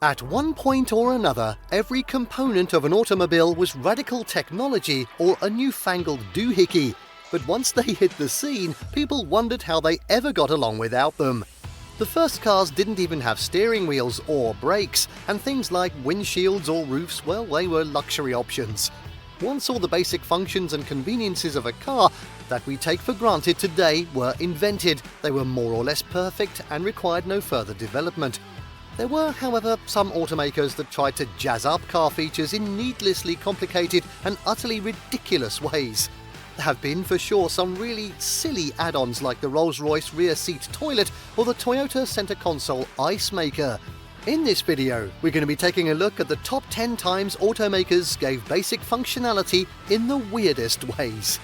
At one point or another, every component of an automobile was radical technology or a newfangled doohickey. But once they hit the scene, people wondered how they ever got along without them. The first cars didn't even have steering wheels or brakes, and things like windshields or roofs, well, they were luxury options. Once all the basic functions and conveniences of a car that we take for granted today were invented, they were more or less perfect and required no further development. There were, however, some automakers that tried to jazz up car features in needlessly complicated and utterly ridiculous ways. There have been, for sure, some really silly add-ons like the Rolls-Royce rear seat toilet or the Toyota center console ice maker. In this video, we're going to be taking a look at the top 10 times automakers gave basic functionality in the weirdest ways.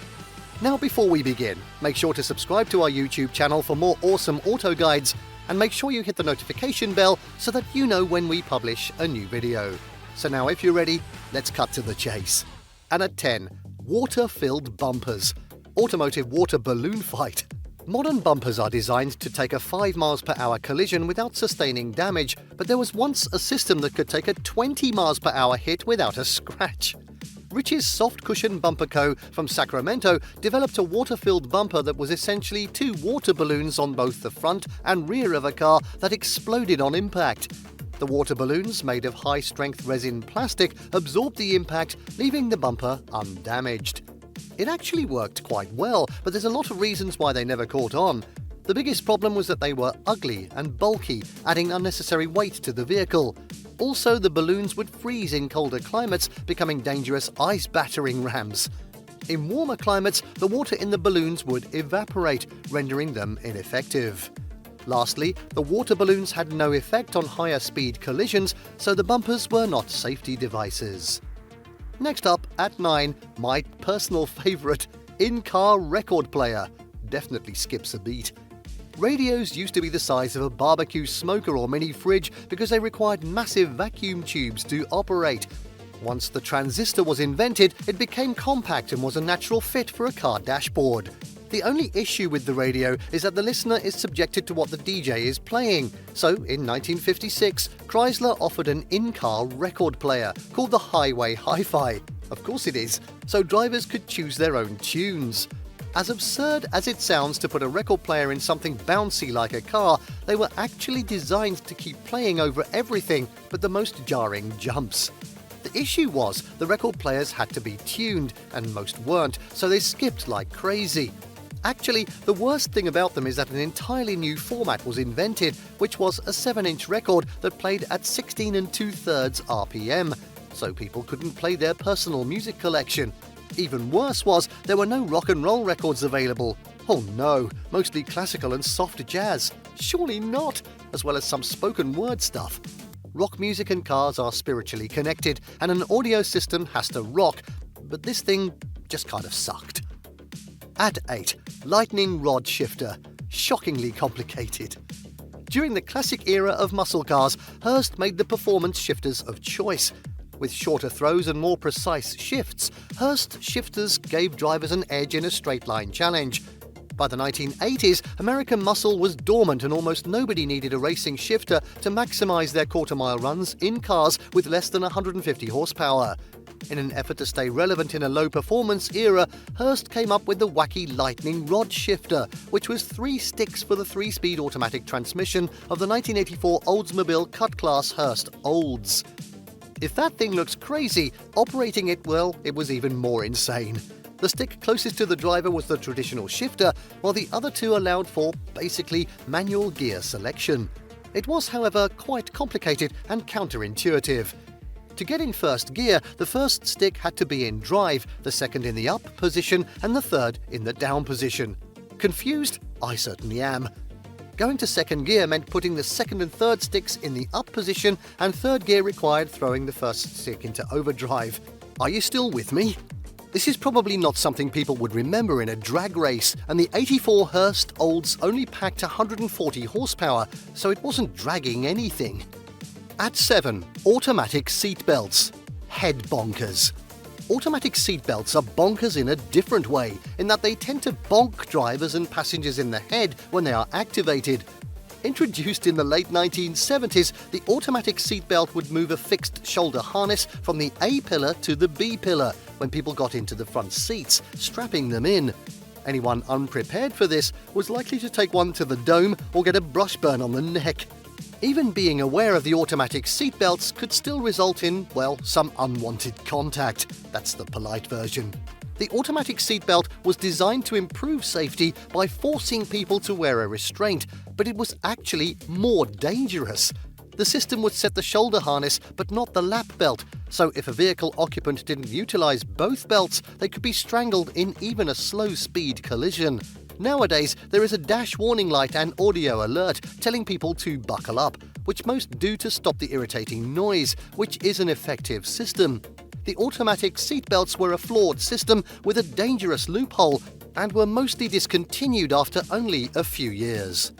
Now, before we begin, make sure to subscribe to our YouTube channel for more awesome auto guides, and make sure you hit the notification bell so that you know when we publish a new video. So now, if you're ready, let's cut to the chase. And at 10, water-filled bumpers. Automotive water balloon fight. Modern bumpers are designed to take a 5 miles per hour collision without sustaining damage, but there was once a system that could take a 20 miles per hour hit without a scratch. Rich's Soft Cushion Bumper Co. from Sacramento developed a water-filled bumper that was essentially 2 water balloons on both the front and rear of a car that exploded on impact. The water balloons, made of high-strength resin plastic, absorbed the impact, leaving the bumper undamaged. It actually worked quite well, but there's a lot of reasons why they never caught on. The biggest problem was that they were ugly and bulky, adding unnecessary weight to the vehicle. Also, the balloons would freeze in colder climates, becoming dangerous ice-battering rams. In warmer climates, the water in the balloons would evaporate, rendering them ineffective. Lastly, the water balloons had no effect on higher speed collisions, so the bumpers were not safety devices. Next up, at 9, my personal favourite, in-car record player. Definitely skips a beat. Radios used to be the size of a barbecue smoker or mini fridge because they required massive vacuum tubes to operate. Once the transistor was invented, it became compact and was a natural fit for a car dashboard. The only issue with the radio is that the listener is subjected to what the DJ is playing. So, in 1956, Chrysler offered an in-car record player called the Highway Hi-Fi. Of course it is, so drivers could choose their own tunes. As absurd as it sounds to put a record player in something bouncy like a car, they were actually designed to keep playing over everything but the most jarring jumps. The issue was the record players had to be tuned, and most weren't, so they skipped like crazy. Actually, the worst thing about them is that an entirely new format was invented, which was a 7-inch record that played at 16 2/3 RPM, so people couldn't play their personal music collection. Even worse was, there were no rock and roll records available. Oh no, mostly classical and soft jazz. Surely not, as well as some spoken word stuff. Rock music and cars are spiritually connected, and an audio system has to rock, but this thing just kind of sucked. At 8, lightning rod shifter. Shockingly complicated. During the classic era of muscle cars, Hurst made the performance shifters of choice. With shorter throws and more precise shifts, Hurst shifters gave drivers an edge in a straight-line challenge. By the 1980s, American muscle was dormant and almost nobody needed a racing shifter to maximize their quarter-mile runs in cars with less than 150 horsepower. In an effort to stay relevant in a low-performance era, Hurst came up with the wacky lightning rod shifter, which was 3 sticks for the 3-speed automatic transmission of the 1984 Oldsmobile Cut-Class Hurst Olds. If that thing looks crazy, operating it, well, it was even more insane. The stick closest to the driver was the traditional shifter, while the other 2 allowed for, basically, manual gear selection. It was, however, quite complicated and counterintuitive. To get in first gear, the first stick had to be in drive, the second in the up position, and the third in the down position. Confused? I certainly am. Going to second gear meant putting the second and third sticks in the up position, and third gear required throwing the first stick into overdrive. Are you still with me? This is probably not something people would remember in a drag race, and the 84 Hurst Olds only packed 140 horsepower, so it wasn't dragging anything. At 7, automatic seatbelts. Head bonkers. Automatic seatbelts are bonkers in a different way, in that they tend to bonk drivers and passengers in the head when they are activated. Introduced in the late 1970s, the automatic seatbelt would move a fixed shoulder harness from the A pillar to the B pillar when people got into the front seats, strapping them in. Anyone unprepared for this was likely to take one to the dome or get a brush burn on the neck. Even being aware of the automatic seatbelts could still result in, well, some unwanted contact. That's the polite version. The automatic seatbelt was designed to improve safety by forcing people to wear a restraint, but it was actually more dangerous. The system would set the shoulder harness but not the lap belt, so if a vehicle occupant didn't utilize both belts, they could be strangled in even a slow-speed collision. Nowadays, there is a dash warning light and audio alert telling people to buckle up, which most do to stop the irritating noise, which is an effective system. The automatic seatbelts were a flawed system with a dangerous loophole and were mostly discontinued after only a few years.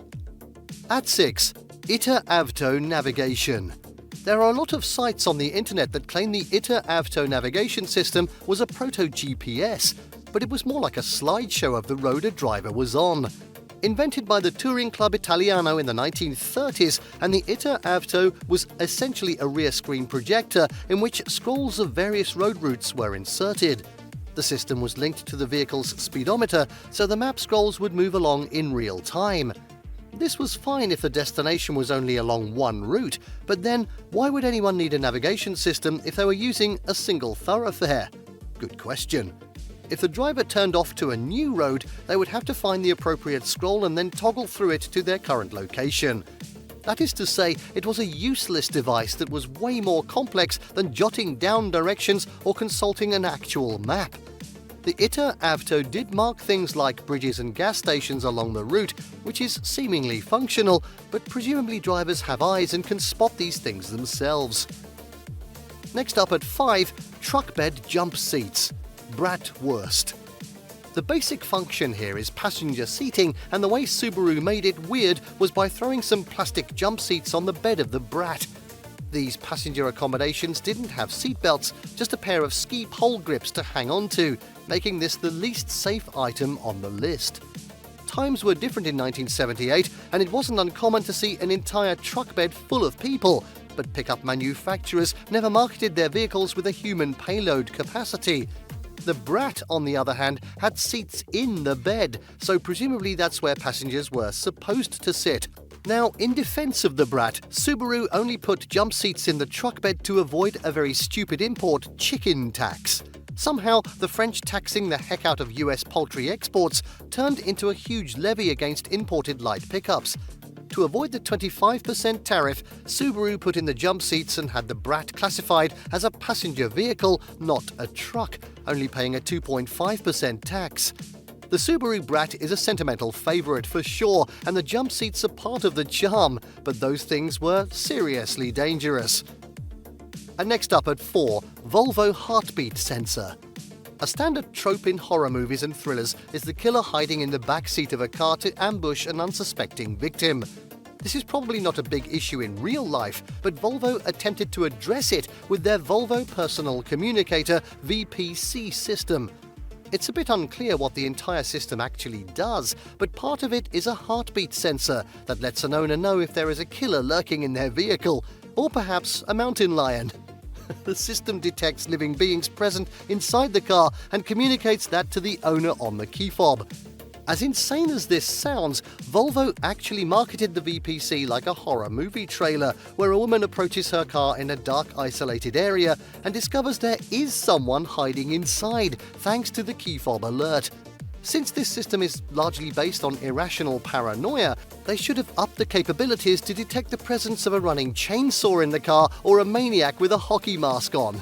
At 6. Iter Avto Navigation. There are a lot of sites on the internet that claim the Iter Avto navigation system was a proto-GPS, but it was more like a slideshow of the road a driver was on. Invented by the Touring Club Italiano in the 1930s, and the Iter Avto was essentially a rear screen projector in which scrolls of various road routes were inserted. The system was linked to the vehicle's speedometer, so the map scrolls would move along in real time. This was fine if the destination was only along one route, but then why would anyone need a navigation system if they were using a single thoroughfare? Good question. If the driver turned off to a new road, they would have to find the appropriate scroll and then toggle through it to their current location. That is to say, it was a useless device that was way more complex than jotting down directions or consulting an actual map. The Iter Avto did mark things like bridges and gas stations along the route, which is seemingly functional, but presumably drivers have eyes and can spot these things themselves. Next up at 5, truck bed jump seats. Bratwurst. The basic function here is passenger seating, and the way Subaru made it weird was by throwing some plastic jump seats on the bed of the Brat. These passenger accommodations didn't have seatbelts, just a pair of ski pole grips to hang on to, making this the least safe item on the list. Times were different in 1978, and it wasn't uncommon to see an entire truck bed full of people, but pickup manufacturers never marketed their vehicles with a human payload capacity. The Brat, on the other hand, had seats in the bed, so presumably that's where passengers were supposed to sit. Now, in defense of the Brat, Subaru only put jump seats in the truck bed to avoid a very stupid import, chicken tax. Somehow, the French taxing the heck out of US poultry exports turned into a huge levy against imported light pickups. To avoid the 25% tariff, Subaru put in the jump seats and had the Brat classified as a passenger vehicle, not a truck, only paying a 2.5% tax. The Subaru Brat is a sentimental favourite for sure, and the jump seats are part of the charm, but those things were seriously dangerous. And next up at 4, Volvo heartbeat sensor. A standard trope in horror movies and thrillers is the killer hiding in the back seat of a car to ambush an unsuspecting victim. This is probably not a big issue in real life, but Volvo attempted to address it with their Volvo Personal Communicator VPC system. It's a bit unclear what the entire system actually does, but part of it is a heartbeat sensor that lets an owner know if there is a killer lurking in their vehicle, or perhaps a mountain lion. The system detects living beings present inside the car and communicates that to the owner on the key fob. As insane as this sounds, Volvo actually marketed the VPC like a horror movie trailer, where a woman approaches her car in a dark, isolated area and discovers there is someone hiding inside, thanks to the key fob alert. Since this system is largely based on irrational paranoia, they should have upped the capabilities to detect the presence of a running chainsaw in the car or a maniac with a hockey mask on.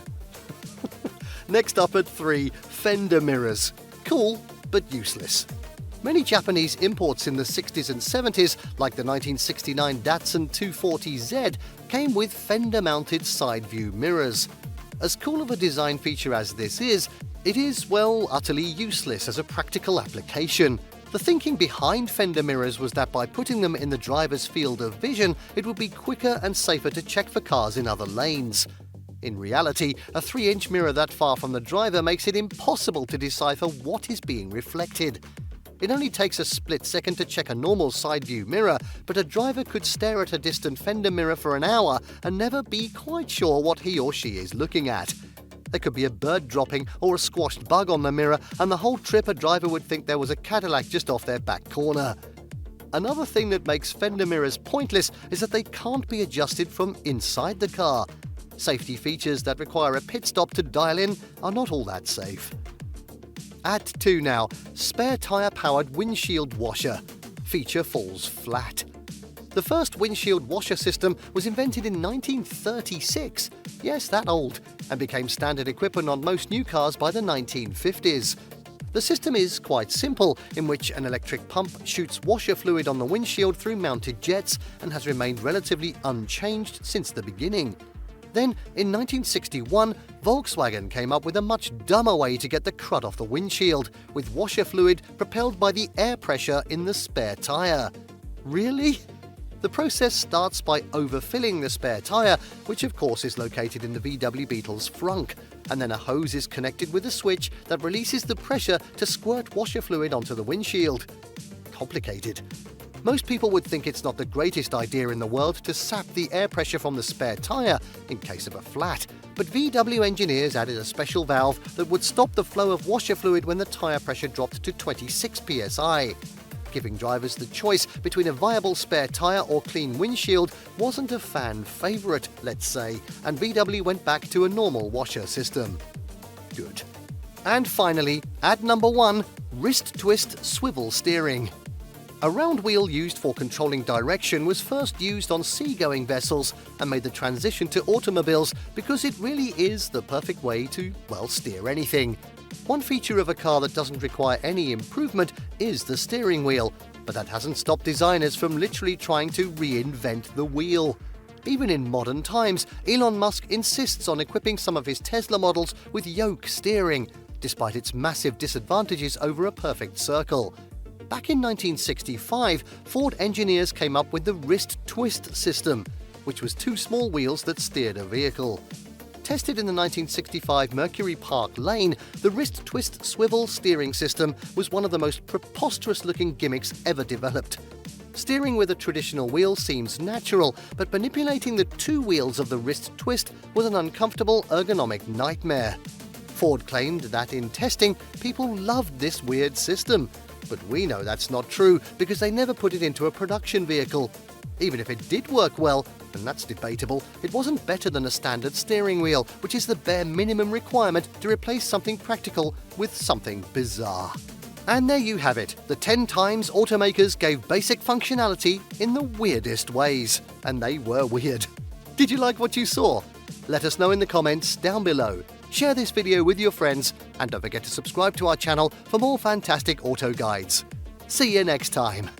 Next up at 3, Fender Mirrors. Cool, but useless. Many Japanese imports in the 60s and 70s, like the 1969 Datsun 240Z, came with Fender-mounted side-view mirrors. As cool of a design feature as this is, it is, well, utterly useless as a practical application. The thinking behind Fender mirrors was that by putting them in the driver's field of vision, it would be quicker and safer to check for cars in other lanes. In reality, a 3-inch mirror that far from the driver makes it impossible to decipher what is being reflected. It only takes a split second to check a normal side view mirror, but a driver could stare at a distant fender mirror for an hour and never be quite sure what he or she is looking at. There could be a bird dropping or a squashed bug on the mirror, and the whole trip a driver would think there was a Cadillac just off their back corner. Another thing that makes fender mirrors pointless is that they can't be adjusted from inside the car. Safety features that require a pit stop to dial in are not all that safe. At 2 now, spare tyre-powered windshield washer. Feature falls flat. The first windshield washer system was invented in 1936, yes, that old, and became standard equipment on most new cars by the 1950s. The system is quite simple, in which an electric pump shoots washer fluid on the windshield through mounted jets and has remained relatively unchanged since the beginning. Then, in 1961, Volkswagen came up with a much dumber way to get the crud off the windshield, with washer fluid propelled by the air pressure in the spare tyre. Really? The process starts by overfilling the spare tyre, which of course is located in the VW Beetle's frunk, and then a hose is connected with a switch that releases the pressure to squirt washer fluid onto the windshield. Complicated. Most people would think it's not the greatest idea in the world to sap the air pressure from the spare tyre in case of a flat, but VW engineers added a special valve that would stop the flow of washer fluid when the tyre pressure dropped to 26 psi. Giving drivers the choice between a viable spare tyre or clean windshield wasn't a fan favourite, let's say, and VW went back to a normal washer system. Good. And finally, at number 1, wrist twist swivel steering. A round wheel used for controlling direction was first used on seagoing vessels and made the transition to automobiles because it really is the perfect way to, well, steer anything. One feature of a car that doesn't require any improvement is the steering wheel, but that hasn't stopped designers from literally trying to reinvent the wheel. Even in modern times, Elon Musk insists on equipping some of his Tesla models with yoke steering, despite its massive disadvantages over a perfect circle. Back in 1965, Ford engineers came up with the wrist twist system, which was 2 small wheels that steered a vehicle. Tested in the 1965 Mercury Park Lane, the wrist twist swivel steering system was one of the most preposterous-looking gimmicks ever developed. Steering with a traditional wheel seems natural, but manipulating the 2 wheels of the wrist twist was an uncomfortable ergonomic nightmare. Ford claimed that in testing, people loved this weird system. But we know that's not true because they never put it into a production vehicle. Even if it did work well, and that's debatable, it wasn't better than a standard steering wheel, which is the bare minimum requirement to replace something practical with something bizarre. And there you have it, the 10 times automakers gave basic functionality in the weirdest ways. And they were weird. Did you like what you saw? Let us know in the comments down below. Share this video with your friends, and don't forget to subscribe to our channel for more fantastic auto guides. See you next time.